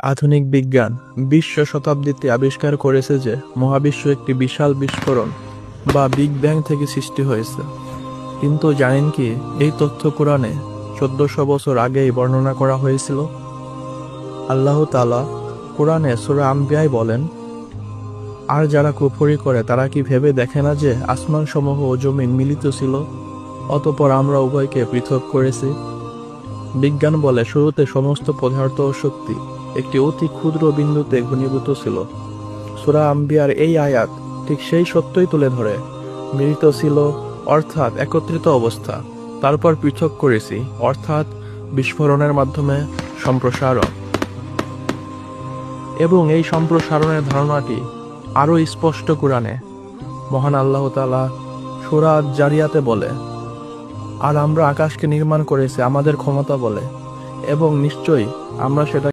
আধুনিক বিজ্ঞান বিশ্ব শতাব্দীতে আবিষ্কার করেছে যে মহাবিশ্ব একটি বিশাল বিস্ফোরণ বা বিগ ব্যাং থেকে সৃষ্টি হয়েছে। কিন্তু জানেন কি, এই তথ্য কোরআনে 1400 বছর আগেই বর্ণনা করা হয়েছিল। আল্লাহ তাআলা কোরআনে সূরা আম্বিয়ায় বলেন, আর যারা কুফরি করে তারা কি ভেবে দেখে না যে আসমান সমূহ ও জমিন মিলিত ছিল, অতঃপর আমরা উভয়কে পৃথক করেছি। বিজ্ঞান বলে শুরুতে সমস্ত পদার্থ ও শক্তি একটি অতি ক্ষুদ্র বিন্দুতে ঘনীভূত ছিল। সূরা আম্বিয়ার এই আয়াত ঠিক সেই সত্যই তুলে ধরে। মিলিত ছিল অর্থাৎ একত্রিত অবস্থা, তারপর পৃথক করেছি অর্থাৎ বিস্ফোরণের মাধ্যমে সম্প্রসারণ। এবং এই সম্প্রসারণের ধারণাটি আরও স্পষ্ট কোরআনে। মহান আল্লাহ তাআলা সূরা আয-যারিয়াতে বলে, আর আমরা আকাশকে নির্মাণ করেছি আমাদের ক্ষমতা বলে, এবং নিশ্চয়ই আমরা সেটা